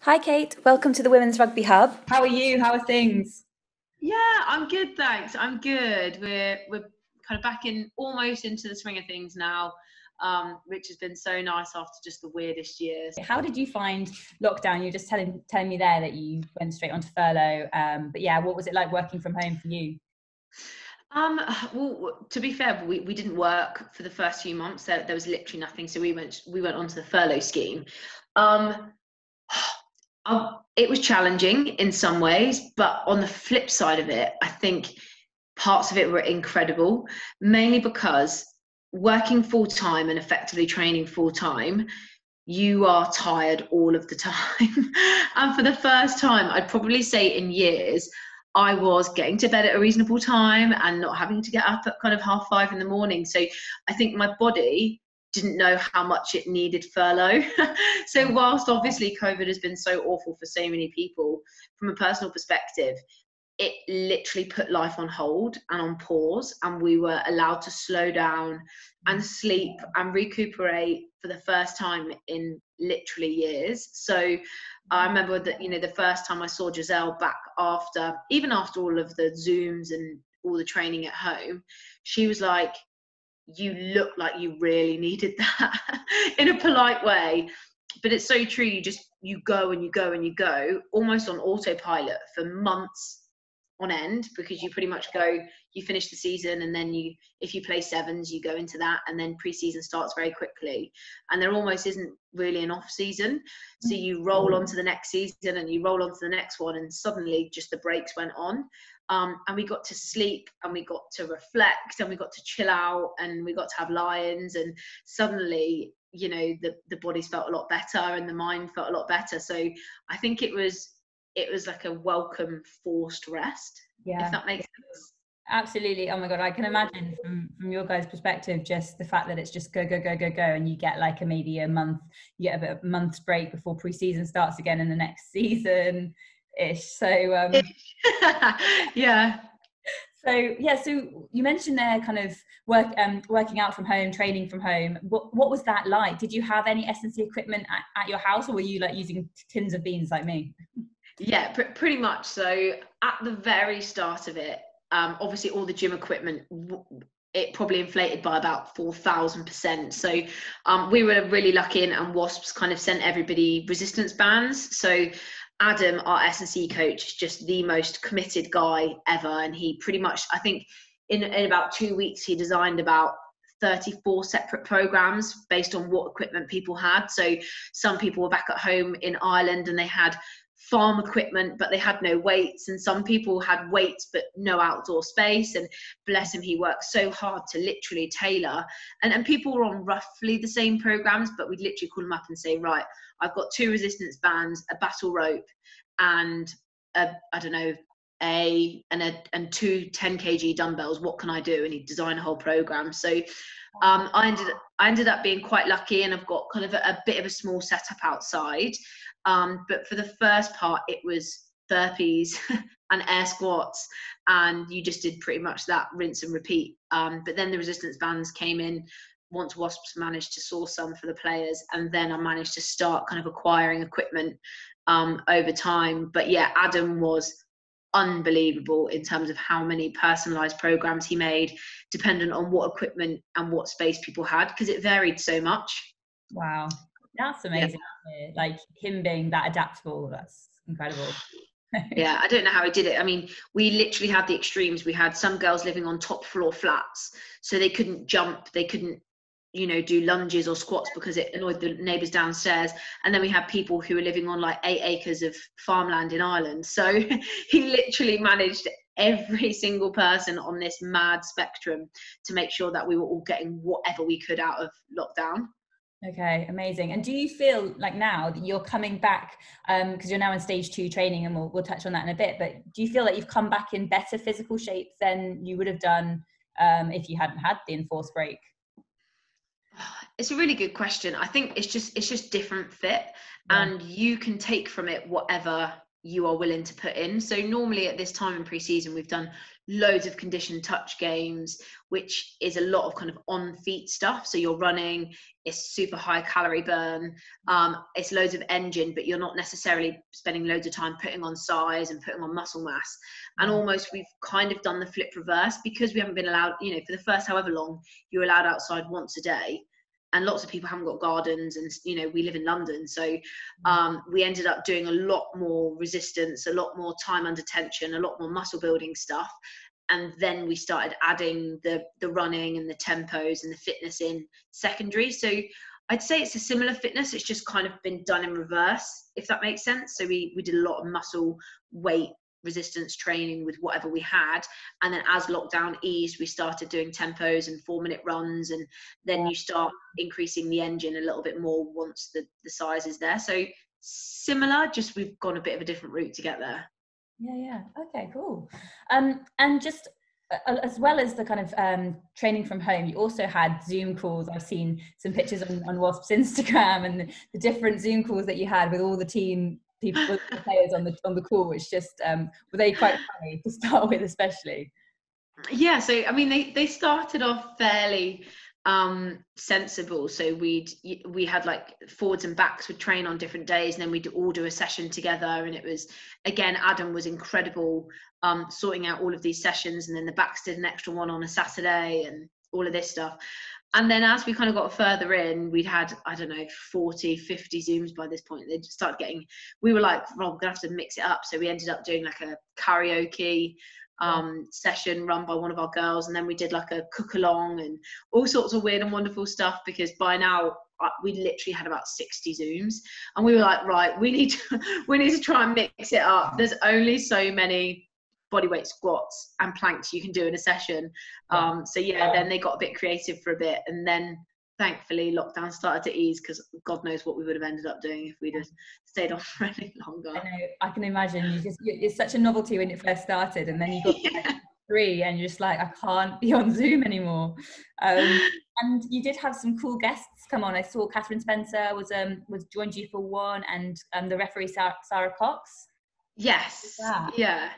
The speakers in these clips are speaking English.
Hi Kate, welcome to the Women's Rugby Hub. How are you? How are things? Yeah, I'm good, thanks. I'm good. We're kind of back in almost into the swing of things now, which has been so nice after just the weirdest years. How did you find lockdown? You were just telling me there that you went straight onto furlough. But yeah, what was it like working from home for you? Well, to be fair, we didn't work for the first few months. There was literally nothing, so we went onto the furlough scheme. Um, it was challenging in some ways, but on the flip side of it, I think parts of it were incredible, mainly because working full time and effectively training full time, you are tired all of the time. And for the first time, I'd probably say in years, I was getting to bed at a reasonable time and not having to get up at kind of 5:30 in the morning. So I think my body didn't know how much it needed furlough. So whilst obviously COVID has been so awful for so many people, from a personal perspective, it literally put life on hold and on pause, and we were allowed to slow down and sleep and recuperate for the first time in literally years. So I remember that, the first time I saw Giselle back even after all of the Zooms and all the training at home, she was like, "You look like you really needed that," in a polite way. But it's so true. You go and you go and you go almost on autopilot for months on end, because you pretty much go, you finish the season, and then if you play sevens, you go into that, and then pre-season starts very quickly, and there almost isn't really an off season. So you roll on to the next season and you roll on to the next one, and suddenly just the breaks went on. And we got to sleep, and we got to reflect, and we got to chill out, and we got to have lions, and suddenly the bodies felt a lot better and the mind felt a lot better. So I think it was like a welcome forced rest, if that makes sense. Absolutely. Oh my God, I can imagine from your guys' perspective, just the fact that it's just go, go, go, go, go, and you get like maybe a month, you get a bit of a month's break before pre-season starts again in the next season-ish. So yeah. So you mentioned there kind of working out from home, training from home. What was that like? Did you have any S&C equipment at your house, or were you like using tins of beans like me? Yeah, pretty much. So at the very start of it, obviously all the gym equipment, it probably inflated by about 4,000%. So we were really lucky, and Wasps kind of sent everybody resistance bands. So Adam, our S&C coach, is just the most committed guy ever. And he pretty much, I think in about 2 weeks, he designed about 34 separate programs based on what equipment people had. So some people were back at home in Ireland and they had farm equipment, but they had no weights, and some people had weights but no outdoor space. And bless him, he worked so hard to literally tailor, and people were on roughly the same programs, but we'd literally call them up and say, right, I've got 2 resistance bands, a battle rope, and and 2 10 kg dumbbells. What can I do? And he'd design a whole program. So I ended up being quite lucky, and I've got kind of a bit of a small setup outside. But for the first part, it was burpees and air squats, and you just did pretty much that, rinse and repeat. But then the resistance bands came in once Wasps managed to source some for the players, and then I managed to start kind of acquiring equipment over time. But yeah, Adam was unbelievable in terms of how many personalized programs he made, dependent on what equipment and what space people had, because it varied so much. Wow, that's amazing. Yeah. Like him being that adaptable, that's incredible. Yeah, I don't know how he did it. I mean, we literally had the extremes. We had some girls living on top floor flats, so they couldn't jump, they couldn't do lunges or squats because it annoyed the neighbours downstairs. And then we had people who were living on like 8 acres of farmland in Ireland. So he literally managed every single person on this mad spectrum to make sure that we were all getting whatever we could out of lockdown. Okay, amazing. And do you feel like now that you're coming back, because you're now in stage 2 training, and we'll touch on that in a bit, but do you feel like you've come back in better physical shape than you would have done if you hadn't had the enforced break? It's a really good question. I think it's just different fit, and you can take from it whatever you are willing to put in. So normally at this time in pre-season, we've done loads of conditioned touch games, which is a lot of kind of on feet stuff. So you're running, it's super high calorie burn, it's loads of engine, but you're not necessarily spending loads of time putting on size and putting on muscle mass. And almost we've kind of done the flip reverse, because we haven't been allowed, you know, for the first however long, you're allowed outside once a day. And lots of people haven't got gardens, and, you know, we live in London. So we ended up doing a lot more resistance, a lot more time under tension, a lot more muscle building stuff. And then we started adding the running and the tempos and the fitness in secondary. So I'd say it's a similar fitness. It's just kind of been done in reverse, if that makes sense. So we did a lot of muscle, weight, resistance training with whatever we had, and then as lockdown eased, we started doing tempos and 4-minute runs, and then you start increasing the engine a little bit more once the size is there. So similar, just we've gone a bit of a different route to get there. Yeah. Okay, cool. And just as well as the kind of training from home, you also had Zoom calls. I've seen some pictures on Wasps Instagram, and the different Zoom calls that you had with all the team people, the players on the call, which just were they quite funny to start with, especially? Yeah, so I mean, they started off fairly sensible. So we had like forwards and backs would train on different days, and then we'd all do a session together. And it was, again, Adam was incredible sorting out all of these sessions, and then the backs did an extra one on a Saturday and all of this stuff. And then as we kind of got further in, we'd had, I don't know, 40, 50 Zooms by this point. They just started getting, we were like, well, we're going to have to mix it up. So we ended up doing like a karaoke session run by one of our girls. And then we did like a cook along and all sorts of weird and wonderful stuff, because by now we literally had about 60 Zooms. And we were like, right, we need to try and mix it up. There's only so many bodyweight squats and planks you can do in a session. So then they got a bit creative for a bit, and then thankfully lockdown started to ease, because God knows what we would have ended up doing if we'd have stayed on for any longer. I know, I can imagine. It's such a novelty when it first started, and then you got like 3 and you're just like, I can't be on Zoom anymore. And you did have some cool guests come on. I saw Catherine Spencer was joined you for one, and the referee Sarah Cox. Yes. Yeah.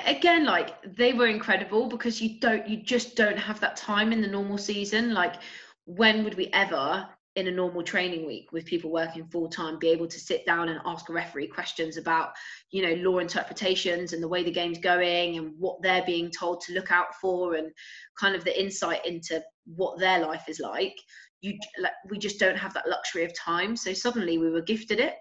Again, like, they were incredible, because you just don't have that time in the normal season. Like, when would we ever in a normal training week with people working full time be able to sit down and ask a referee questions about, you know, law interpretations and the way the game's going and what they're being told to look out for, and kind of the insight into what their life is like. We just don't have that luxury of time. So suddenly we were gifted it.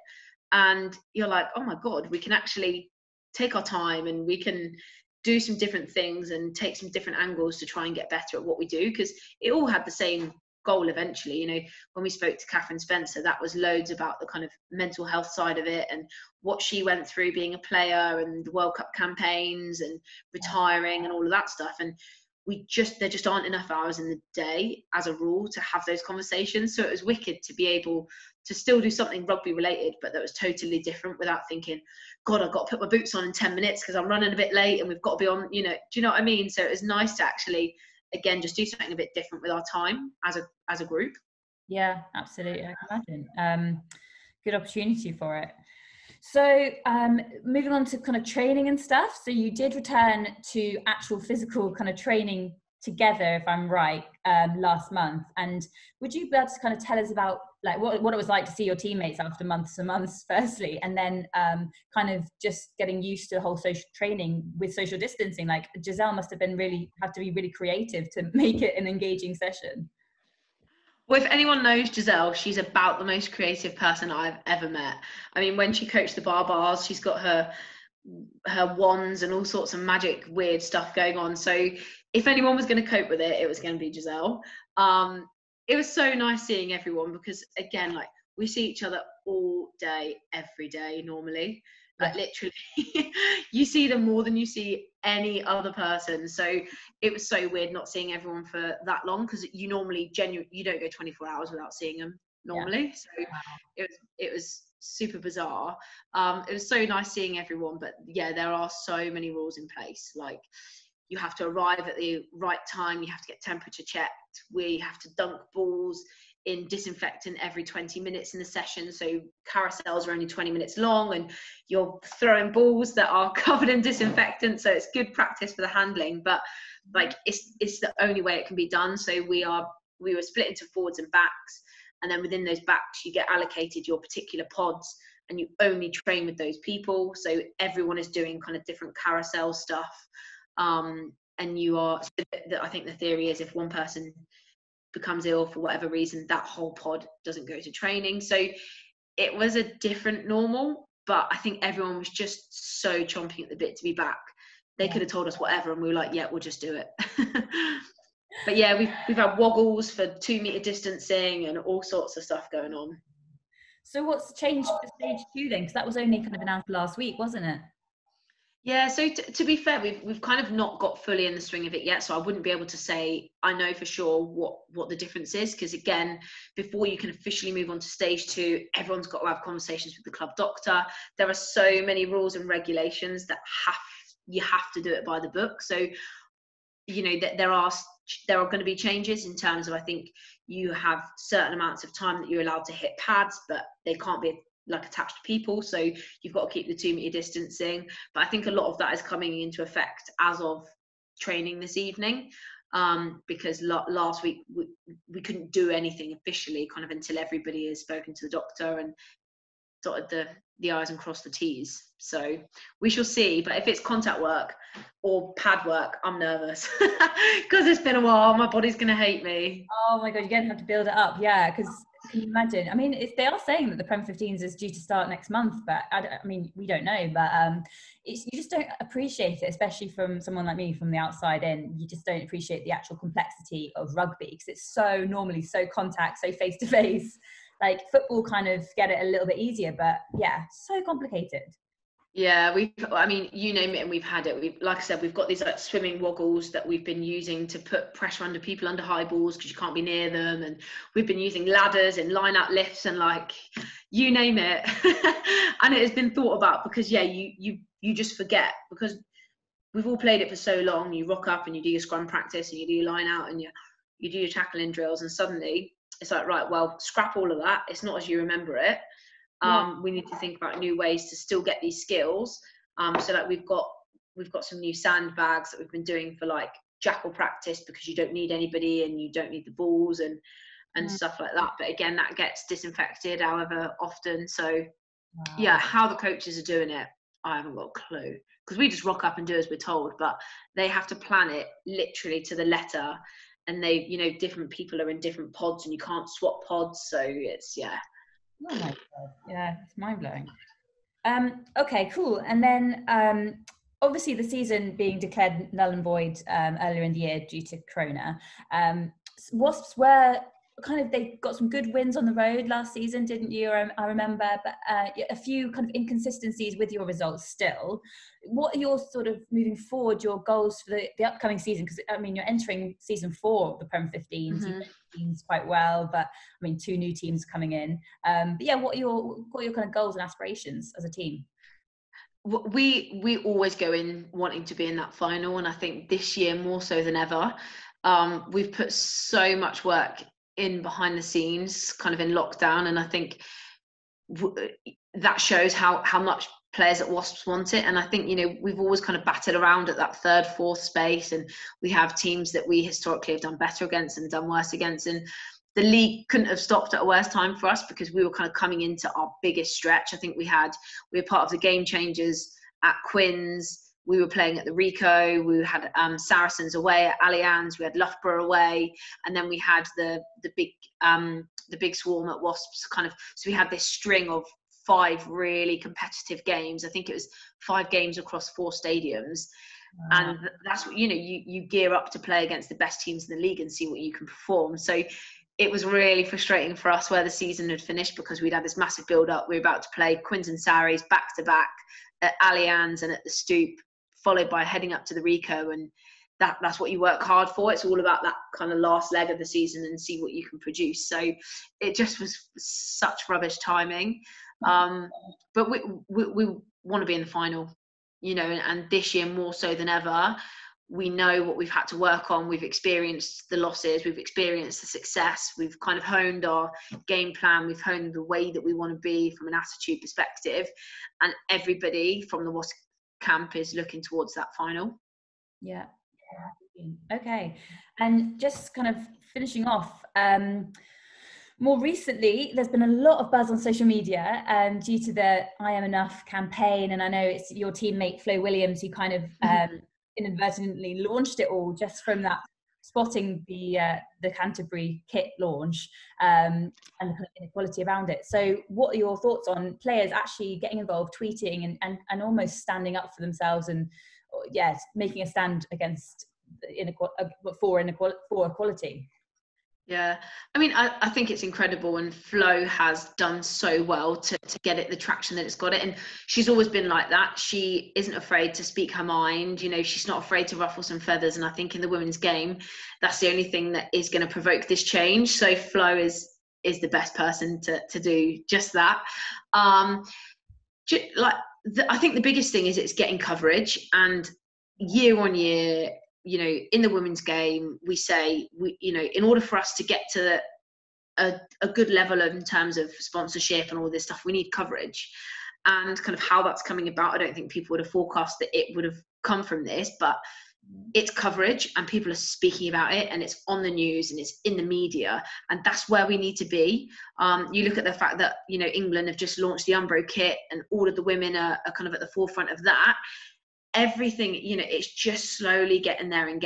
And you're like, oh my God, we can actually take our time, and we can do some different things and take some different angles to try and get better at what we do, because it all had the same goal eventually. You know, when we spoke to Catherine Spencer, that was loads about the kind of mental health side of it, and what she went through being a player, and the World Cup campaigns, and retiring, and all of that stuff. And there just aren't enough hours in the day as a rule to have those conversations. So it was wicked to be able to still do something rugby related, but that was totally different, without thinking, God, I've got to put my boots on in 10 minutes because I'm running a bit late and we've got to be on, you know, do you know what I mean? So it was nice to actually, again, just do something a bit different with our time as a group. Yeah, absolutely. I can imagine. Good opportunity for it. So moving on to kind of training and stuff. So you did return to actual physical kind of training together, if I'm right, last month. And would you be able to kind of tell us about like what it was like to see your teammates after months and months, firstly, and then kind of just getting used to the whole social training with social distancing? Like, Giselle must have had to be really creative to make it an engaging session. Well, if anyone knows Giselle, she's about the most creative person I've ever met. I mean, when she coached the bar bars, she's got her wands and all sorts of magic, weird stuff going on. So if anyone was going to cope with it, it was going to be Giselle. It was so nice seeing everyone, because again, like, we see each other all day, every day normally. Like, literally, you see them more than you see any other person. So it was so weird not seeing everyone for that long, because you normally you don't go 24 hours without seeing them normally. So it was super bizarre. It was so nice seeing everyone, but yeah, there are so many rules in place. Like, you have to arrive at the right time, you have to get temperature checked, we have to dunk balls in disinfectant every 20 minutes in the session. So carousels are only 20 minutes long, and you're throwing balls that are covered in disinfectant. So it's good practice for the handling, but like it's the only way it can be done. So we were split into forwards and backs, and then within those backs you get allocated your particular pods, and you only train with those people. So everyone is doing kind of different carousel stuff. And I think the theory is if one person becomes ill for whatever reason, that whole pod doesn't go to training. So it was a different normal, but I think everyone was just so chomping at the bit to be back. They could have told us whatever, and we were like, yeah, we'll just do it. But yeah, we've had woggles for 2 meter distancing and all sorts of stuff going on. So what's changed for stage 2 then? Because that was only kind of announced last week, wasn't it? Yeah, so to be fair, we've kind of not got fully in the swing of it yet, so I wouldn't be able to say I know for sure what the difference is, because again, before you can officially move on to stage 2, everyone's got to have conversations with the club doctor. There are so many rules and regulations that you have to do it by the book. So you know that there are going to be changes in terms of, I think you have certain amounts of time that you're allowed to hit pads, but they can't be like attached to people, so you've got to keep the 2 meter distancing. But I think a lot of that is coming into effect as of training this evening, because last week we couldn't do anything officially kind of until everybody has spoken to the doctor and dotted the I's and crossed the T's. So we shall see. But if it's contact work or pad work, I'm nervous because it's been a while. My body's going to hate me. Oh my God, you're going to have to build it up. Yeah, because can you imagine? I mean, they are saying that the Prem 15s is due to start next month, but I mean, we don't know. But you just don't appreciate it, especially from someone like me from the outside in. You just don't appreciate the actual complexity of rugby, because it's so normally so contact, so face to face. Like football kind of get it a little bit easier, but yeah, so complicated. Yeah, I mean, you name it and we've had it. Like I said, we've got these like swimming woggles that we've been using to put pressure under people under high balls because you can't be near them. And we've been using ladders and line out lifts and like, you name it. And it has been thought about because yeah, you just forget, because we've all played it for so long. You rock up and you do your scrum practice and you do your line out and you do your tackling drills, and suddenly it's like, right, well, scrap all of that. It's not as you remember it. We need to think about new ways to still get these skills. So like we've got some new sandbags that we've been doing for like jackal practice, because you don't need anybody and you don't need the balls and stuff like that. But again, that gets disinfected however often. So yeah, how the coaches are doing it, I haven't got a clue, because we just rock up and do as we're told, but they have to plan it literally to the letter. And they, you know, different people are in different pods and you can't swap pods. So it's, yeah. Oh my God. Yeah, it's mind-blowing. Okay, cool. And then obviously the season being declared null and void earlier in the year due to Corona, Wasps were kind of, they got some good wins on the road last season, didn't you? I remember, but a few kind of inconsistencies with your results still. What are your sort of moving forward, your goals for the upcoming season? Because I mean, you're entering season 4 of the Prem 15s. Mm-hmm. You've got teams quite well, but I mean, 2 new teams coming in. But yeah, what are your kind of goals and aspirations as a team? We always go in wanting to be in that final, and I think this year more so than ever. We've put so much work in behind the scenes, kind of in lockdown, and I think that shows how much players at Wasps want it. And I think, you know, we've always kind of batted around at that 3rd, 4th space, and we have teams that we historically have done better against and done worse against, and the league couldn't have stopped at a worse time for us, because we were kind of coming into our biggest stretch. I think we were part of the game changers at Quins. We were playing at the Rico. We had Saracens away at Allianz. We had Loughborough away, and then we had the big swarm at Wasps. Kind of, so we had this string of 5 really competitive games. I think it was 5 games across 4 stadiums. Wow. And that's what, you know, you gear up to play against the best teams in the league and see what you can perform. So it was really frustrating for us where the season had finished, because we'd had this massive build up. We were about to play Quins and Saris back to back at Allianz and at the Stoop, followed by heading up to the Rico, and that's what you work hard for. It's all about that kind of last leg of the season and see what you can produce. So it just was such rubbish timing. But we want to be in the final, you know, and this year more so than ever, we know what we've had to work on. We've experienced the losses, we've experienced the success, we've kind of honed our game plan, we've honed the way that we want to be from an attitude perspective, and everybody from the Wasps camp is looking towards that final. Yeah. Okay. And just kind of finishing off, more recently, there's been a lot of buzz on social media due to the I Am Enough campaign. And I know it's your teammate, Flo Williams, who kind of inadvertently launched it all just from that, spotting the Canterbury kit launch and the kind of inequality around it. So what are your thoughts on players actually getting involved, tweeting and almost standing up for themselves and, yes, making a stand against for equality? Yeah, I mean, I think it's incredible, and Flo has done so well to get it the traction that it's got it, and she's always been like that. She isn't afraid to speak her mind, you know, she's not afraid to ruffle some feathers, and I think in the women's game, that's the only thing that is going to provoke this change. So Flo is the best person to do just that. I think the biggest thing is it's getting coverage, and year on year, you know, in the women's game, we say, you know, in order for us to get to a good level in terms of sponsorship and all this stuff, we need coverage. And kind of how that's coming about, I don't think people would have forecast that it would have come from this, but it's coverage and people are speaking about it, and it's on the news and it's in the media, and that's where we need to be. You look at the fact that, you know, England have just launched the Umbro kit, and all of the women are kind of at the forefront of that. Everything, you know, it's just slowly getting there, and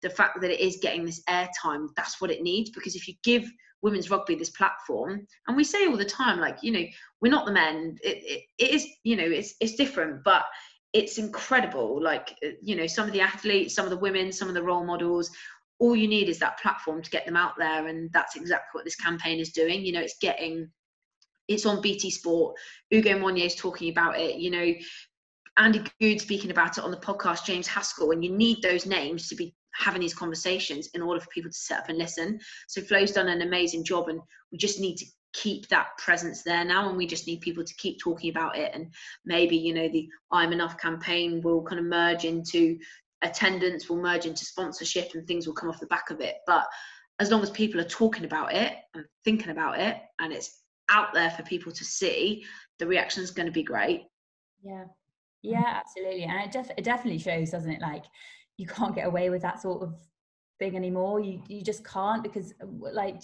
the fact that it is getting this airtime, that's what it needs. Because if you give women's rugby this platform, and we say all the time, like, you know, we're not the men, it is, you know, it's different, but it's incredible. Like, you know, some of the athletes, some of the women, some of the role models, all you need is that platform to get them out there, and that's exactly what this campaign is doing. You know, it's on BT Sport, Ugo Monye is talking about it, you know, Andy Good speaking about it on the podcast, James Haskell, and you need those names to be having these conversations in order for people to sit up and listen. So Flo's done an amazing job, and we just need to keep that presence there now, and we just need people to keep talking about it. And maybe, you know, the I'm Enough campaign will kind of merge into attendance, will merge into sponsorship, and things will come off the back of it. But as long as people are talking about it and thinking about it, and it's out there for people to see, the reaction is going to be great. Yeah, absolutely. And it definitely shows, doesn't it? Like, you can't get away with that sort of thing anymore. You just can't, because like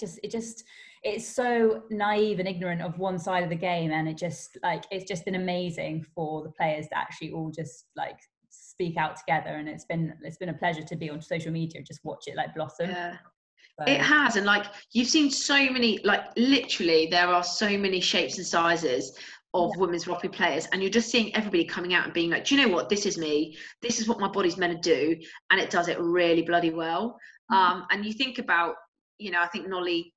it's so naive and ignorant of one side of the game, and it's just been amazing for the players to actually all just like speak out together, and it's been a pleasure to be on social media and just watch it like blossom. Yeah. So. It has, and like, you've seen so many, like, literally there are so many shapes and sizes of women's rugby players, and you're just seeing everybody coming out and being like, do you know what, this is me, this is what my body's meant to do, and it does it really bloody well. And you think about, you know, I think Nolly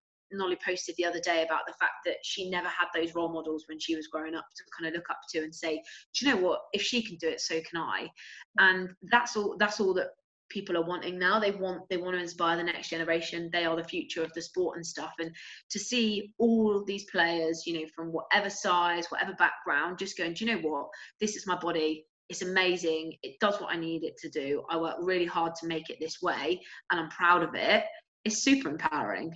posted the other day about the fact that she never had those role models when she was growing up to kind of look up to and say, do you know what, if she can do it, so can I. And that's all that people are wanting now. They want to inspire the next generation. They are the future of the sport and stuff. And to see all of these players, you know, from whatever size, whatever background, just going, do you know what, this is my body, it's amazing, it does what I need it to do, I work really hard to make it this way, and I'm proud of it. It's super empowering.